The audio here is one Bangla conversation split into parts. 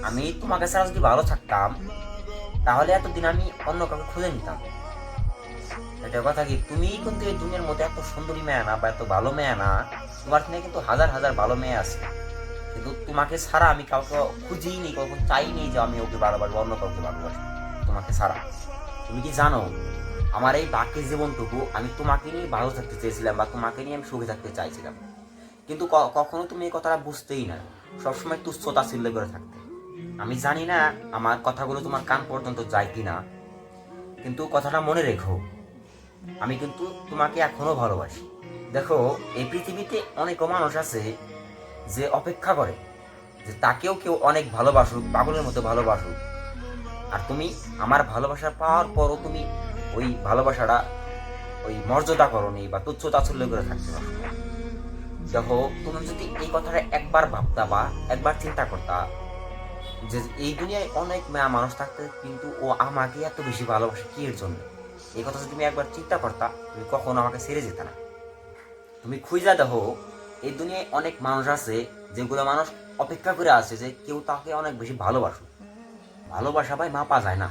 আমি তোমাকে ছাড়া যদি ভালো থাকতাম তাহলে এতদিন আমি অন্য কাউকে খুঁজে নিতাম। এটা কথা কি, তুমি কিন্তু এই দুনিয়ার মধ্যে এত সুন্দরী মেয়ে না বা এত ভালো মেয়ে না, তোমার থেকে কিন্তু হাজার হাজার ভালো মেয়ে আছে, কিন্তু তোমাকে ছাড়া আমি কাউকে খুঁজেই নেই, কখন চাইনি যে আমি ওকে ভালোবাসবো, অন্য কাউকে ভালোবাসবো তোমাকে ছাড়া। তুমি কি জানো, আমার এই বাকি জীবনটুকু আমি তোমাকে নিয়ে ভালো থাকতে চেয়েছিলাম বা তোমাকে নিয়ে আমি সুখে থাকতে চাইছিলাম, কিন্তু কখনো তুমি এই কথাটা বুঝতেই না, সবসময় তুচ্ছ তাচ্ছিল্য করে থাকতে। আমি জানি না আমার কথাগুলো তোমার কান পর্যন্ত যায় কিনা, কিন্তু কথাটা মনে রেখো, আমি কিন্তু তোমাকে এখনো ভালোবাসি। দেখো, এই পৃথিবীতে অনেক মানুষ আছে যে অপেক্ষা করে যে তাকেও কেউ অনেক ভালোবাসুক, পাগলের মতো ভালোবাসুক, আর তুমি আমার ভালোবাসা পাওয়ার পরও তুমি ওই ভালোবাসাটা ওই মর্যাদা করনি বা তুচ্ছ তাচ্ছল্য করে থাকতে পারো। দেখো, তুমি যদি এই কথাটা একবার ভাবতা বা একবার চিন্তা করতা যে এই দুনিয়ায় অনেক মেয়া মানুষ থাকতে কিন্তু ও আমাকে এত বেশি ভালোবাসে কি এর জন্য, এই কথা যদি তুমি একবার চিন্তা করতা, তুমি কখনো আমাকে ছেড়ে যেতে না। তুমি খুঁজা দেখো, এই দুনিয়ায় অনেক মানুষ আছে যেগুলো মানুষ অপেক্ষা করে আছে যে কেউ তাকে অনেক বেশি ভালোবাসুক। ভালোবাসা ভাই মাপা যায় না,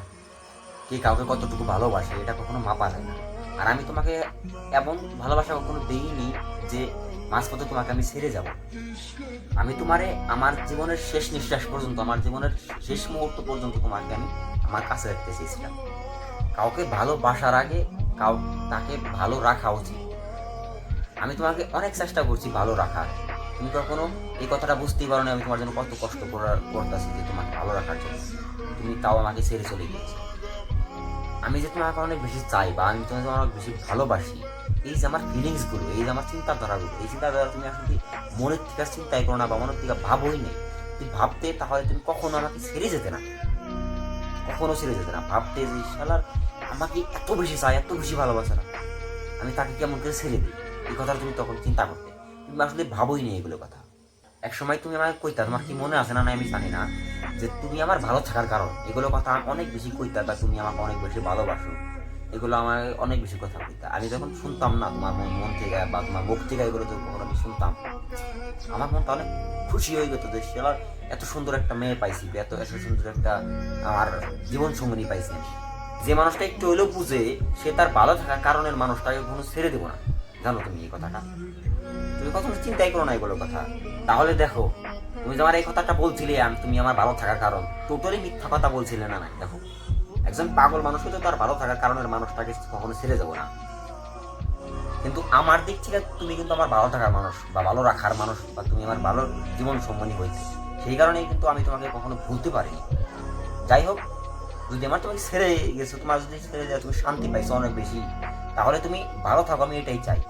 কে কাউকে কতটুকু ভালোবাসে এটা কখনো মাপা যায় না। আর আমি তোমাকে এমন ভালোবাসা কখনো দেইনি যে মাঝপথে তোমাকে আমি ছেড়ে যাব। আমি তোমারে আমার জীবনের শেষ নিঃশ্বাস পর্যন্ত, আমার জীবনের শেষ মুহূর্ত পর্যন্ত তোমাকে আমি আমার কাছে রাখতে চেয়েছিলাম। কাউকে ভালোবাসার আগে তাকে ভালো রাখা উচিত। আমি তোমাকে অনেক চেষ্টা করছি ভালো রাখার, তুমি কখনো এই কথাটা বুঝতেই পারো না আমি তোমার জন্য কত কষ্ট করতেছি যে তোমাকে ভালো রাখার জন্য, তুমি তাও আমাকে ছেড়ে চলে গিয়েছো। আমি যে তোমাকে অনেক বেশি চাই বা আমি তোমাকে অনেক বেশি ভালোবাসি, এই যে আমার ফিলিংসগুলো, এই যে আমার চিন্তাধারাগুলো, এই চিন্তাধারা তুমি আসলে মনের থেকে চিন্তাই করো না বা মনের থেকে ভাবোই নেই। তুমি ভাবতে তাহলে তুমি কখনো আমাকে ছেড়ে যেতে না, কখনো ছেড়ে যেতে না। ভাবতে যে শালার আমাকে এত বেশি চাই, এত বেশি ভালোবাসে না, আমি তাকে কেমন করে ছেড়ে দিই, এই কথা তুমি তখন চিন্তা করতে। তুমি আসলে ভাবোই নেই এগুলো কথা। এক সময় তুমি আমাকে কইতা, তোমার কি মনে আছে না না আমি জানি না, যে তুমি আমার ভালো থাকার কারণ, এগুলো কথা অনেক বেশি কইতা বা তুমি আমাকে অনেক বেশি ভালোবাসো, এগুলো আমার অনেক বেশি কথা কইতা। আমি যখন শুনতাম না তোমার মন থেকে বা তোমার মুখ থেকে এগুলো যখন আমি শুনতাম, আমার মনটা অনেক খুশি হয়ে যেত যে সেলার এত সুন্দর একটা মেয়ে পাইছি, এত এত সুন্দর একটা আমার জীবন সঙ্গিনী পাইছি। যে মানুষটা একটু হলেও বুঝে, সে তার ভালো থাকার কারণের মানুষটাকে কখনো ছেড়ে দেবো না। জানো তুমি এই কথাটা, তুমি কখনো চিন্তাই করো না এগুলো কথা। তাহলে দেখো, তুমি যে আমার এই কথাটা বলছিলে তুমি আমার ভালো থাকার কারণ, টোটালি মিথ্যা কথা বলছিলে না। না দেখো, একজন পাগল মানুষ হয়তো তার ভালো থাকার কারণের মানুষটাকে কখনো ছেড়ে যাবো না, কিন্তু আমার দিক থেকে তুমি কিন্তু আমার ভালো থাকার মানুষ বা ভালো রাখার মানুষ বা তুমি আমার ভালো জীবন সম্বন্ধী হয়েছে, সেই কারণেই কিন্তু আমি তোমাকে কখনো ভুলতে পারিনি। যাই হোক, যদি আমার তোমাকে ছেড়ে গেছো, তোমার যদি ছেড়ে যায় তুমি শান্তি পাইছো অনেক বেশি, তাহলে তুমি ভালো থাকো, আমি এটাই চাই।